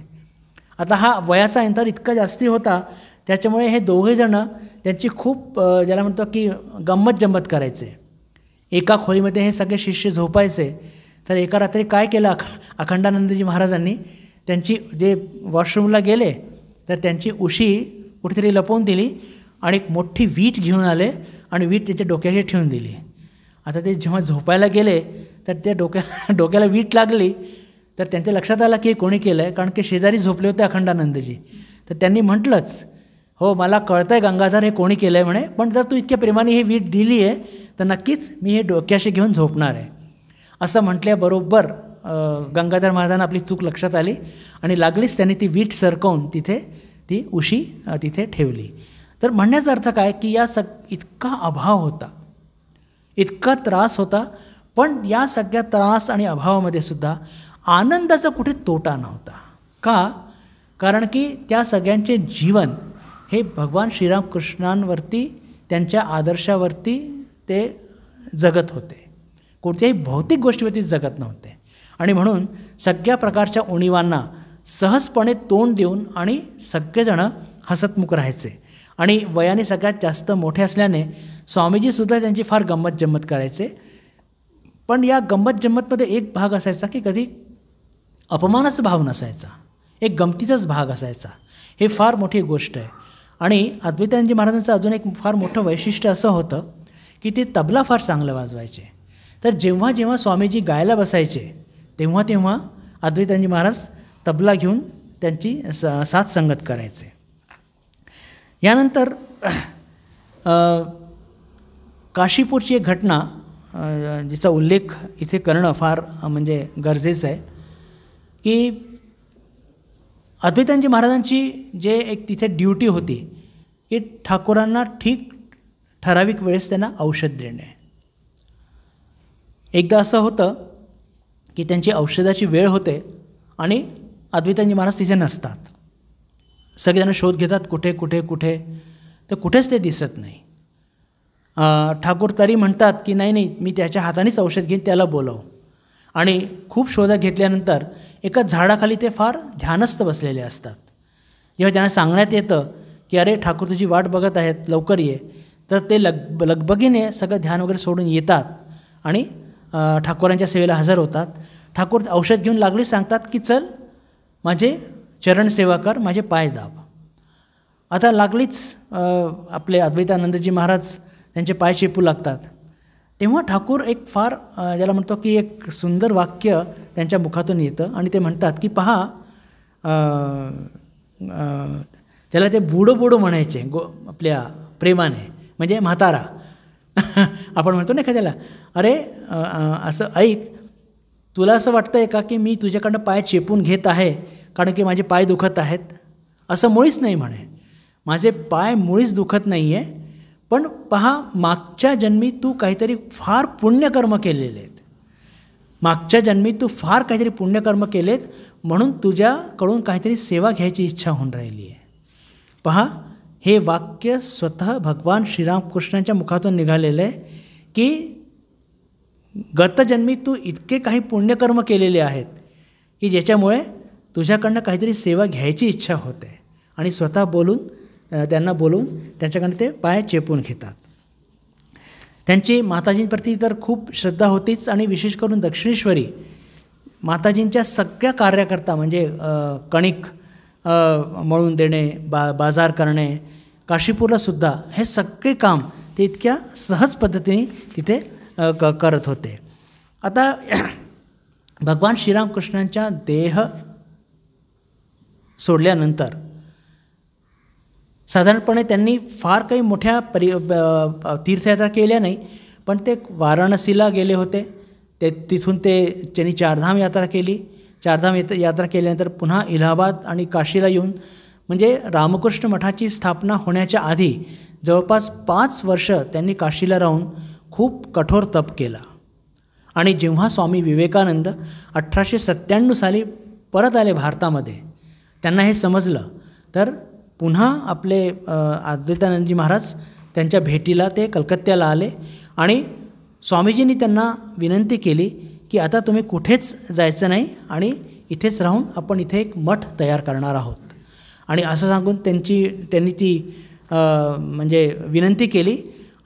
आता हा वयाचा अंतर इतका जास्ती होता त्याच्यामुळे हे दोघेजणं त्यांची खूप ज्याला म्हणतो की गंमत जम्मत करायचे. एका खोलीमध्ये हे सगळे शिष्य झोपायचे. तर एका रात्री काय केलं अखंडानंदजी महाराजांनी त्यांची जे वॉशरूमला गेले तर त्यांची उशी कुठेतरी लपवून दिली आणि एक मोठी वीट घेऊन आले आणि वीट त्याच्या डोक्याशी ठेवून दिली. आता ते जेव्हा झोपायला गेले तर त्या डोक्याला वीट लागली तर त्यांच्या लक्षात आलं की हे कोणी केलं आहे, कारण की शेजारी झोपले होते अखंडानंदजी. तर त्यांनी म्हटलंच, हो मला कळतं आहे गंगाधर हे कोणी केलं आहे म्हणे, पण जर तू इतक्या प्रेमाने ही वीट दिली आहे तर नक्कीच मी हे डोक्याशी घेऊन झोपणार आहे. असं म्हटल्याबरोबर गंगाधर महाराजांना आपली चूक लक्षात आली आणि लागलीच त्यांनी ती वीट सरकवून तिथे ती उशी तिथे ठेवली. तर म्हणण्याचा अर्थ काय की इतका अभाव होता, इतका त्रास होता, पण या सगळ्या त्रास आणि अभावामध्ये सुद्धा आनंदाचा कुठे तोटा नव्हता. का? कारण की त्या सगळ्यांचे जीवन हे भगवान श्रीरामकृष्णांवरती त्यांच्या आदर्शावरती ते जगत होते, कोणत्याही भौतिक गोष्टीवरती जगत नव्हते. आणि म्हणून सगळ्या प्रकारच्या उणीवांना सहजपणे तोंड देऊन आणि सगळेजणं हसतमुख राहायचे. आणि वयाने सगळ्यात जास्त मोठे असल्याने स्वामीजीसुद्धा त्यांची फार गंमत जम्मत करायचे. पण या गंमत जम्मतमध्ये एक भाग असायचा की कधी अपमानाचा भाव नसायचा, एक गमतीचाच भाग असायचा. हे फार मोठी गोष्ट आहे. आणि अद्वैतानंदजी महाराजांचं अजून एक फार मोठं वैशिष्ट्य असं होतं की ते तबला फार चांगलं वाजवायचे. तर जेव्हा जेव्हा स्वामीजी गायला बसायचे तेव्हा तेव्हा अद्वैतानंदजी महाराज तबला घेऊन त्यांची साथ संगत करायचे. यानंतर काशीपूरची एक घटना जिचा उल्लेख इथे करणं फार म्हणजे गरजेचं आहे की अद्वैतानंदजी महाराजांची जे एक तिथे ड्युटी होती की ठाकूरांना ठीक ठराविक वेळेस त्यांना औषध देणे. एकदा असं होतं की त्यांची औषधाची वेळ होते आणि अद्वैतानंदजी महाराज तिथे नसतात. सगळेजण शोध घेतात कुठे कुठे कुठे, तर कुठेच ते दिसत नाही. ठाकूर तरी म्हणतात की नाही नाही मी त्याच्या हातानेच औषध घेईन, त्याला बोलव. आणि खूप शोधा घेतल्यानंतर एका झाडाखाली ते फार ध्यानस्थ बसलेले असतात. जेव्हा त्यांना सांगण्यात येतं की अरे ठाकूर तुझी वाट बघत आहेत लवकर ये, तर ते लगबगीने सगळं ध्यान वगैरे सोडून येतात आणि ठाकूरांच्या सेवेला हजर होतात. ठाकूर औषध घेऊन लागलीच सांगतात की चल माझे चरण सेवा कर, माझे पाय दाब. आता लागलीच आपले अद्वैतानंदजी महाराज त्यांचे पाय चेपू लागतात. तेव्हा ठाकूर एक फार ज्याला म्हणतो की एक सुंदर वाक्य त्यांच्या मुखातून येतं आणि ते म्हणतात की पहा, त्याला ते बुडो बुडो म्हणायचे आपल्या प्रेमाने, म्हणजे म्हातारा. आपण म्हणतो नाही का त्याला, अरे असं ऐक, तुला असं वाटतं आहे का की मी तुझ्याकडनं पाय चेपून घेत आहे कारण की माझे पाय दुखत आहेत, असं मुळीच नाही म्हणे. माझे पाय मुळीच दुखत नाही आहे, पण पहा मागच्या जन्मी तू काहीतरी फार पुण्यकर्म केलेले आहेत, मागच्या जन्मी तू फार काहीतरी पुण्यकर्म केलेत म्हणून तुझ्याकडून काहीतरी सेवा घ्यायची इच्छा होऊन राहिली आहे. पहा हे वाक्य स्वतः भगवान श्रीरामकृष्णांच्या मुखातून निघालेलं आहे की गतजन्मी तू इतके काही पुण्यकर्म केलेले आहेत की ज्याच्यामुळे तुझ्याकडनं काहीतरी सेवा घ्यायची इच्छा होते, आणि स्वतः त्यांना बोलून त्यांच्याकडनं ते पाय चेपून घेतात. त्यांची माताजींप्रती तर खूप श्रद्धा होतीच, आणि विशेष करून दक्षिणेश्वरी माताजींच्या सगळ्या कार्याकरता म्हणजे कणिक मळून देणे, बाजार करणे, काशीपूरलासुद्धा हे सगळे काम ते इतक्या सहज पद्धतीने तिथे करत होते. आता भगवान श्रीरामकृष्णांच्या देह सोडल्यानंतर साधारणपणे त्यांनी फार काही मोठ्या तीर्थयात्रा केल्या नाही, पण ते वाराणसीला गेले होते. तिथून त्यांनी चारधाम यात्रा केली. चारधाम यात्रा केल्यानंतर पुन्हा इलाहाबाद आणि काशीला येऊन, म्हणजे रामकृष्ण मठाची स्थापना होण्याच्या आधी जवळपास 5 वर्ष त्यांनी काशीला राहून खूप कठोर तप केला. आणि जेव्हा स्वामी विवेकानंद 1897 साली परत आले भारतामध्ये, त्यांना हे समजलं, तर पुन्हा आपले अद्वैतानंदजी महाराज त्यांच्या भेटीला ते कलकत्त्याला आले, आणि स्वामीजींनी त्यांना विनंती केली की आता तुम्ही कुठेच जायचं नाही आणि इथेच राहून आपण इथे एक मठ तयार करणार आहोत. आणि असं सांगून त्यांनी ती म्हणजे विनंती केली,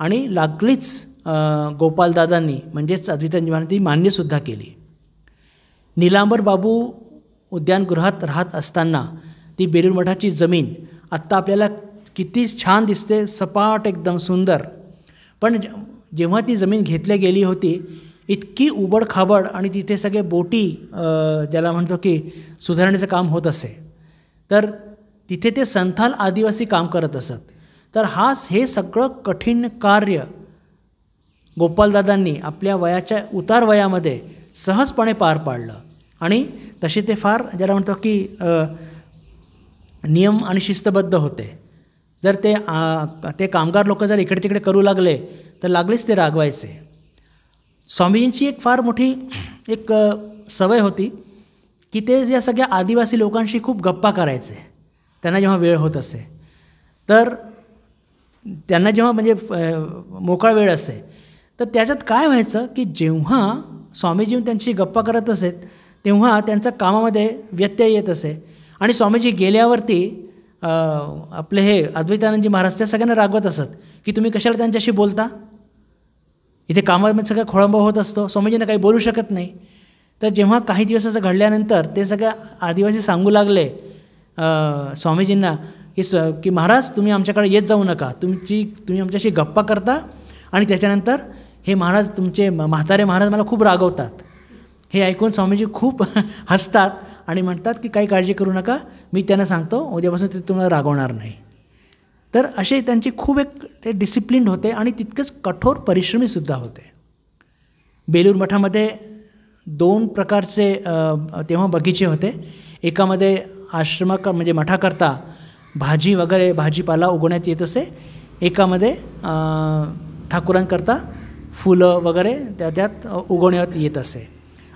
आणि लागलीच गोपालदादांनी म्हणजेच अद्वैतानंदजी महाराजांनी मान्यसुद्धा केली. निलांबर बाबू उद्यानगृहात राहत असताना ती बेलूर मठाची जमीन आत्ता आपल्याला किती छान दिसते, सपाट एकदम सुंदर, पण जेव्हा ती जमीन घेतली गेली होती इतकी उबडखाबड, आणि तिथे सगळे बोटी ज्याला म्हणतो की सुधारण्याचं काम होत असे, तर तिथे ते संथाल आदिवासी काम करत असत. तर हे सगळं कठीण कार्य गोपालदादांनी आपल्या वयाच्या उतार वयामध्ये सहजपणे पार पाडलं. आणि तसे ते फार ज्याला म्हणतो की नियम आणि शिस्तबद्ध होते. जर ते कामगार लोक जर इकडे तिकडे करू लागले तर लागलेच ते रागवायचे. स्वामीजींची एक फार मोठी एक सवय होती की ते या सगळ्या आदिवासी लोकांशी खूप गप्पा करायचे. त्यांना जेव्हा वेळ होत असे, तर त्यांना जेव्हा म्हणजे मोकळा वेळ असे, तर त्याच्यात काय व्हायचं की जेव्हा स्वामीजी त्यांची गप्पा करत असेत तेव्हा त्यांच्या कामामध्ये व्यत्यय येत असे. आणि स्वामीजी गेल्यावरती आपले हे अद्वैतानंदजी महाराज त्या सगळ्यांना रागवत असत की तुम्ही कशाला त्यांच्याशी बोलता, इथे कामामध्ये सगळा खोळंबा होत असतो, स्वामीजींना काही बोलू शकत नाही. तर जेव्हा काही दिवस असं घडल्यानंतर ते सगळ्या आदिवासी सांगू लागले स्वामीजींना की महाराज तुम्ही आमच्याकडे येत जाऊ नका, तुम्ही आमच्याशी गप्पा करता आणि त्याच्यानंतर हे महाराज तुमचे म्हातारे महाराज मला खूप रागवतात. हे ऐकून स्वामीजी खूप हसतात आणि म्हणतात की काही काळजी करू नका, मी त्यांना सांगतो उद्यापासून ते तुम्हाला रागवणार नाही. तर असे त्यांची खूप ते डिसिप्लिन्ड होते आणि तितकेच कठोर परिश्रमीसुद्धा होते. बेलूर मठामध्ये 2 प्रकारचे तेव्हा बगीचे होते. एकामध्ये म्हणजे मठाकरता भाजी वगैरे भाजीपाला उगवण्यात येत असे, एकामध्ये ठाकुरांकरता फुलं वगैरे त्यात उगवण्यात येत असे.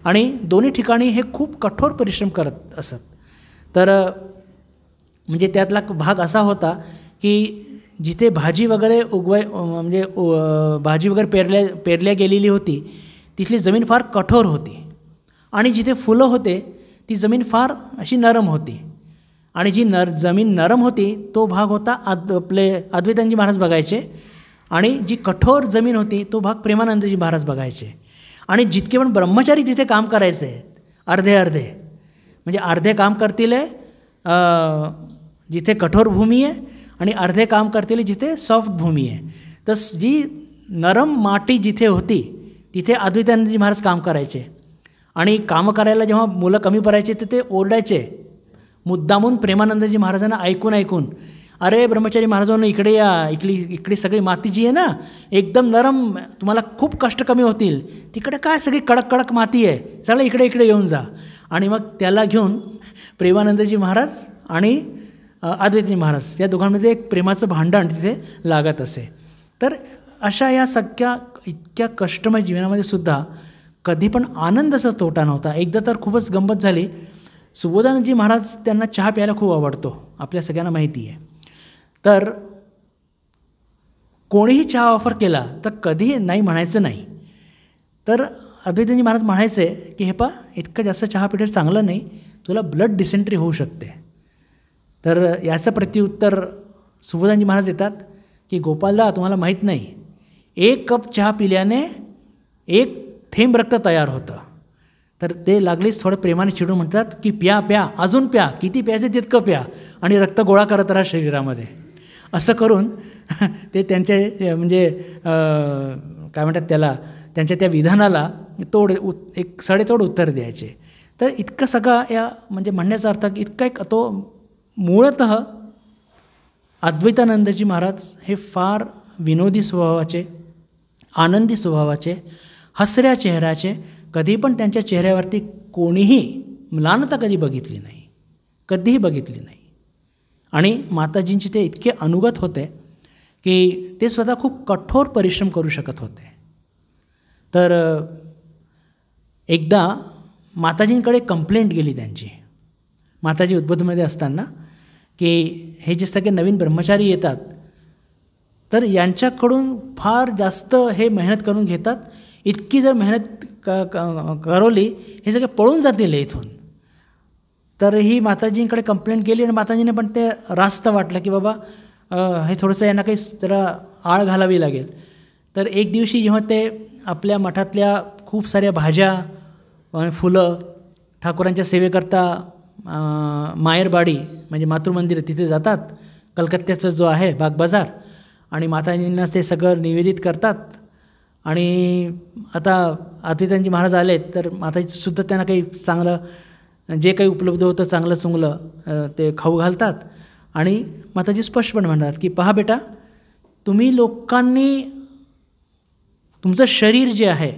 आणि दोन्ही ठिकाणी हे खूप कठोर परिश्रम करत असत. तर म्हणजे त्यातला भाग असा होता की जिथे भाजी वगैरे म्हणजे भाजी वगैरे पेरल्या गेलेली होती तिथली जमीन फार कठोर होती, आणि जिथे फुलं होते ती जमीन फार अशी नरम होती. आणि जी जमीन नरम होती तो भाग होता आपले अद्वैतानंदजी महाराज बघायचे, आणि जी कठोर जमीन होती तो भाग प्रेमानंदजी महाराज बघायचे. आणि जितके पण ब्रह्मचारी तिथे काम करायचे अर्धे म्हणजे अर्धे काम करतील जिथे कठोर भूमी आहे आणि अर्धे काम करतील जिथे सॉफ्ट भूमी आहे. तर जी नरम माती जिथे होती तिथे अद्वैतानंदजी महाराज काम करायचे. आणि काम करायला जेव्हा मुलं कमी पडायचे तर ते ओरडायचे मुद्दामून प्रेमानंदजी महाराजांना ऐकून अरे ब्रह्मचारी महाराजांनो इकडे या, इकडे सगळी माती जी आहे ना एकदम नरम, तुम्हाला खूप कष्ट कमी होतील. तिकडे काय सगळी कडक कडक माती आहे, चला इकडे येऊन जा. आणि मग त्याला घेऊन प्रेमानंदजी महाराज आणि अद्वैतजी महाराज या दोघांमध्ये एक प्रेमाचं भांडण तिथे लागत असे. तर अशा या सगळ्या इतक्या कष्टमय जीवनामध्ये सुद्धा कधी पण आनंदाचा तोटा नव्हता. एकदा तर खूपच गंमत झाली. सुबोधानंदजी महाराज त्यांना चहा प्यायला खूप आवडतो, आपल्या सगळ्यांना माहिती आहे. तर कोणीही चहा ऑफर केला तर कधीही नाही म्हणायचं नाही. तर अद्वैतजी महाराज म्हणायचे की हे इतकं जास्त चहा पिठे चांगलं नाही, तुला ब्लड डिसेंट्री होऊ शकते. तर याचं प्रत्युत्तर सुबोधानंदजी महाराज देतात की गोपालदा तुम्हाला माहीत नाही, 1 कप चहा पिल्याने 1 थेंब रक्त तयार होतं. तर ते लागलीच थोडं प्रेमाने चिडून म्हणतात की प्या प्या, अजून प्या, किती प्यायचे तितकं प्या आणि रक्त गोळा करत राहा शरीरामध्ये. असं करून ते त्यांचे म्हणजे काय म्हणतात त्याला, त्यांच्या त्या विधानाला एक सडेतोड उत्तर द्यायचे. तर इतकं सगळं या म्हणजे म्हणण्याचा अर्थ की इतका एक तो मूळतः अद्वैतानंदजी महाराज हे फार विनोदी स्वभावाचे, आनंदी स्वभावाचे, हसऱ्या चेहऱ्याचे, कधी पण त्यांच्या चेहऱ्यावरती कोणीही म्लानता कधी बघितली नाही, कधीही बघितली नाही. आणि माताजींचे ते इतके अनुगत होते की ते स्वतः खूप कठोर परिश्रम करू शकत होते. तर एकदा माताजींकडे कंप्लेंट गेली त्यांची, माताजी उद्बोधमध्ये असताना, की हे जे सगळे नवीन ब्रह्मचारी येतात तर यांच्याकडून फार जास्त हे मेहनत करून घेतात, इतकी जर मेहनत करवली हे सगळे पळून जातील इथून. तर ही माताजींकडे कंप्लेंट गेली आणि माताजीने पण ते रास्त वाटलं की बाबा हे थोडंसं यांना काही जरा आळ घालावी लागेल. तर एक दिवशी जेव्हा ते आपल्या मठातल्या खूप साऱ्या भाज्या फुलं ठाकूरांच्या सेवेकरता मायरबाडी म्हणजे मातृमंदिर तिथे जातात, कलकत्त्याचा जो आहे बाग बाजार, आणि माताजींना ते सगळं निवेदित करतात. आणि आता अद्वैतानंदजी महाराज आले तर माताजीसुद्धा त्यांना काही चांगलं जे काही उपलब्ध होतं चांगलं चुंगलं ते खाऊ घालतात. आणि माताजी स्पष्टपणे म्हणतात की पहा बेटा, तुम्ही लोकांनी तुमचं शरीर जे आहे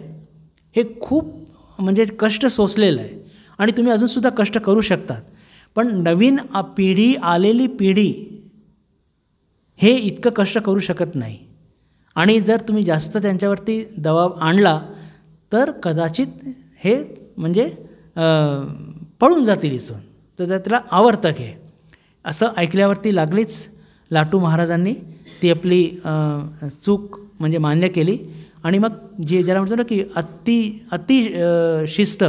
हे खूप म्हणजे कष्ट सोसलेलं आहे आणि तुम्ही अजूनसुद्धा कष्ट करू शकतात, पण नवीन पिढी, आलेली पिढी हे इतकं कष्ट करू शकत नाही. आणि जर तुम्ही जास्त त्यांच्यावरती दबाव आणला तर कदाचित हे म्हणजे पळून जातील इथून, तर त्याला आवर्त घे. असं ऐकल्यावरती लागलीच लाटू महाराजांनी ती आपली चूक म्हणजे मान्य केली. आणि मग ज्याला म्हणतो ना की अति शिस्त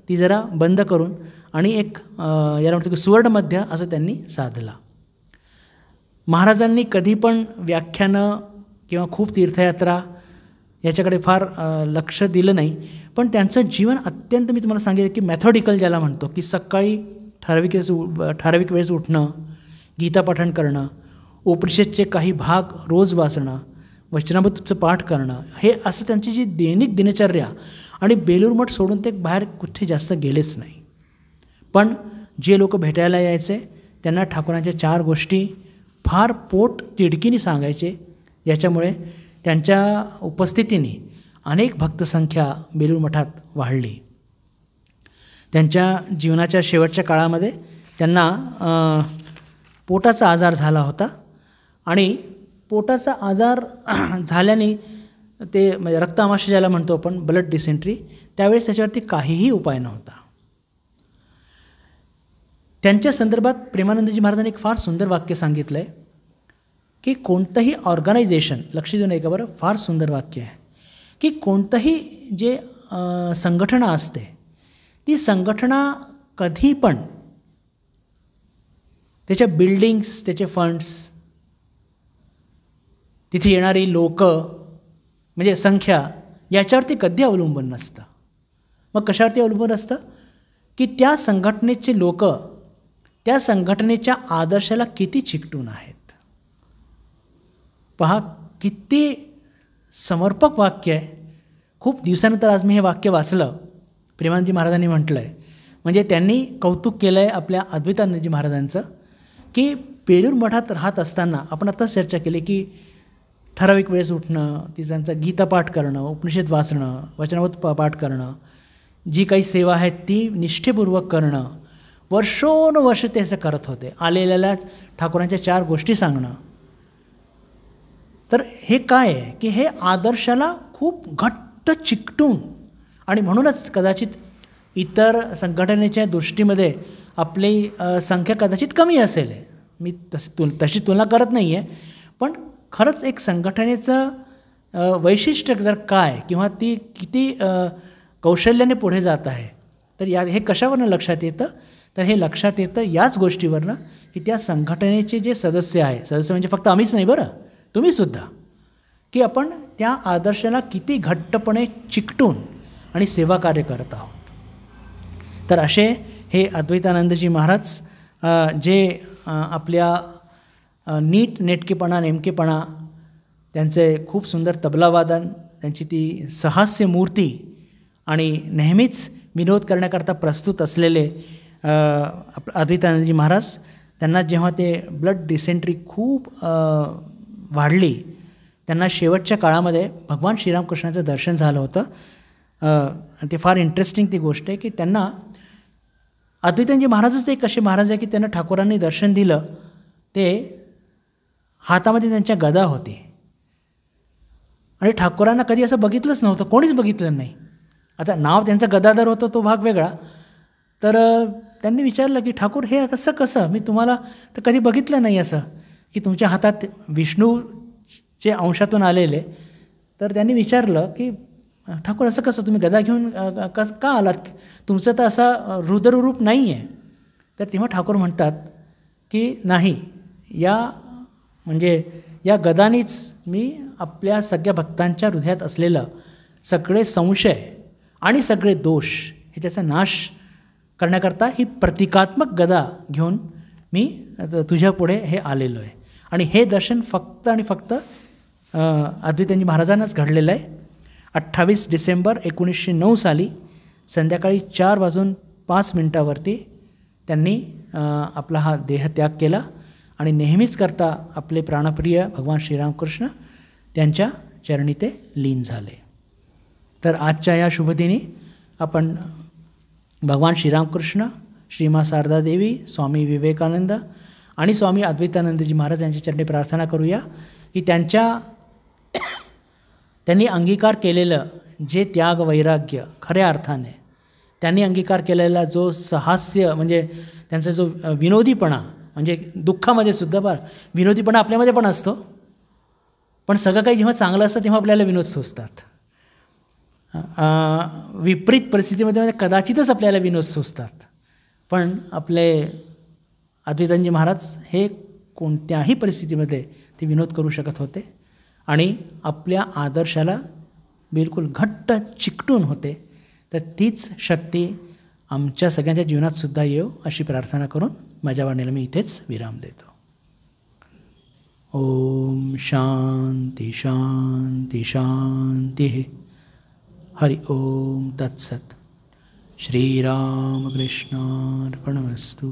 ती जरा बंद करून आणि एक याला म्हणतो की सुवर्णमध्य असं त्यांनी साधला. महाराजांनी कधी पण व्याख्यानं किंवा खूप तीर्थयात्रा याच्याकडे फार लक्ष दिलं नाही, पण त्यांचं जीवन अत्यंत, मी तुम्हाला सांगेन की मॅथॉडिकल ज्याला म्हणतो, की सकाळी ठराविक वेळेस उठणं, गीता पठण करणं, उपनिषदचे काही भाग रोज वाचणं, वचनामृतचं पाठ करणं, हे असं त्यांची जी दैनिक दिनचर्या. आणि बेलूर मठ सोडून ते बाहेर कुठे जास्त गेलेच नाही. पण जे लोक भेटायला यायचे त्यांना ठाकूरांच्या 4 गोष्टी फार पोट तिडकीने सांगायचे, याच्यामुळे त्यांच्या उपस्थितीने अनेक भक्तसंख्या बेलूर मठात वाढली. त्यांच्या जीवनाच्या शेवटच्या काळामध्ये त्यांना पोटाचा आजार झाला होता आणि पोटाचा आजार झाल्याने ते म्हणजे रक्त आमाशय ज्याला म्हणतो आपण, ब्लड डिसेंट्री, त्यावेळेस त्याच्यावरती काहीही उपाय नव्हता. त्यांच्या संदर्भात प्रेमानंदजी महाराजांनी एक फार सुंदर वाक्य सांगितलं आहे की कोणतंही ऑर्गनायझेशन, लक्ष देऊन ऐका बरं, फार सुंदर वाक्य आहे, की कोणतंही जे संघटना असते ती संघटना कधी पण त्याच्या बिल्डिंग्स, त्याचे फंड्स, तिथे येणारी लोक म्हणजे संख्या याच्यावरती कधी अवलंबून नसतं. मग कशावरती अवलंबून असतं की त्या संघटनेचे लोक त्या संघटनेच्या आदर्शाला किती चिकटून आहेत. पहा किती समर्पक वाक्य आहे. खूप दिवसानंतर आज मी हे वाक्य वाचलं. प्रेमानंदजी महाराजांनी म्हटलं आहे, म्हणजे त्यांनी कौतुक केलं आहे आपल्या अद्वैतानंदजी महाराजांचं, की बेलूर मठात राहत असताना आपण आत्ताच चर्चा केली की ठराविक वेळेस उठणं, त्यांचा गीतापाठ करणं, उपनिषद वाचणं, वचनामृत पाठ करणं, जी काही सेवा आहे ती निष्ठेपूर्वक करणं, वर्षोनवर्ष ते असं करत होते. आलेल्या ठाकूरांच्या 4 गोष्टी सांगणं. तर हे काय आहे की हे आदर्शाला खूप घट्ट चिकटून, आणि म्हणूनच कदाचित इतर संघटनेच्या दृष्टीमध्ये आपली संख्या कदाचित कमी असेल. मी तशी तुलना करत नाही आहे, पण खरंच एक संघटनेचं वैशिष्ट्य जर काय किंवा ती किती कौशल्याने पुढे जात आहे, तर हे कशावरनं लक्षात येतं? तर हे लक्षात येतं याच गोष्टीवरनं की त्या संघटनेचे जे सदस्य आहे, सदस्य म्हणजे फक्त आम्हीच नाही बरं, तुम्हीसुद्धा, की आपण त्या आदर्शाला किती घट्टपणे चिकटून आणि सेवा कार्य करत आहोत. तर असे हे अद्वैतानंदजी महाराज जे आपल्या नेटकेपणा, नेमकेपणा, त्यांचे खूप सुंदर तबलावादन, त्यांची ती सहास्य मूर्ती आणि नेहमीच विनोद करण्याकरता प्रस्तुत असलेले अद्वैतानंदजी महाराज, त्यांना जेव्हा ते ब्लड डिसेंट्री खूप वाढली, त्यांना शेवटच्या काळामध्ये भगवान श्रीरामकृष्णाचं दर्शन झालं होतं. आणि ते फार इंटरेस्टिंग ती गोष्ट आहे की त्यांना अद्वैतानंदजी महाराजच एक असे महाराज आहे की त्यांना ठाकूरांनी दर्शन दिलं, ते हातामध्ये त्यांच्या गदा होती, आणि ठाकूरांना कधी असं बघितलंच नव्हतं, कोणीच बघितलं नाही. आता नाव त्यांचं गदाधर होतं तो भाग वेगळा. तर त्यांनी विचारलं की ठाकूर हे कसं मी तुम्हाला तर कधी बघितलं नाही असं की तुमच्या हातात विष्णूचे अंशातून आलेले. तर त्यांनी विचारलं की ठाकूर असं कसं तुम्ही गदा घेऊन का आलात, तुमचं तर असा रुद्ररूप नाही आहे. तर तेव्हा ठाकूर म्हणतात की नाही, या गदानीच मी आपल्या सगळ्या भक्तांच्या हृदयात असलेलं सगळे संशय आणि सगळे दोष हे त्याचा नाश करण्याकरता ही प्रतिकात्मक गदा घेऊन मी तुझ्या पुढे हे आलेलो आहे. आणि हे दर्शन फक्त आणि फक्त अद्वैतानंदजी महाराजांनाच घडलेलं आहे. 28 डिसेंबर 1909 साली संध्याकाळी 4:05 त्यांनी आपला हा देहत्याग केला, आणि नेहमीच करता आपले प्राणप्रिय भगवान श्रीरामकृष्ण त्यांच्या चरणी ते लीन झाले. तर आजच्या या शुभदिनी आपण भगवान श्रीरामकृष्ण, श्रीमा शारदा देवी, स्वामी विवेकानंद आणि स्वामी अद्वैतानंदजी महाराज यांच्या चरणी प्रार्थना करूया की त्यांनी अंगीकार केलेलं जे त्याग वैराग्य, खऱ्या अर्थाने त्यांनी अंगीकार केलेला जो सहास्य, म्हणजे त्यांचा जो विनोदीपणा, म्हणजे दुःखामध्ये सुद्धा विनोदीपणा आपल्यामध्ये पण असतो, पण सगळं काही जेव्हा चांगलं असतं तेव्हा आपल्याला विनोद सुचतात. विपरीत परिस्थितीमध्ये कदाचितच आपल्याला विनोद सुचतात. पण आपले अद्वैतानंदजी महाराज हे कोणत्याही परिस्थितीमध्ये ते विनोद करू शकत होते आणि आपल्या आदर्शाला बिलकुल घट्ट चिकटून होते. तर तीच शक्ती आमच्या सगळ्यांच्या जीवनातसुद्धा येऊ अशी प्रार्थना करून माझ्या वाणीला मी इथेच विराम देतो. ओम शांती शांती शांती. हरि ओम तत्सत. श्रीरामकृष्णार्पणमस्तु.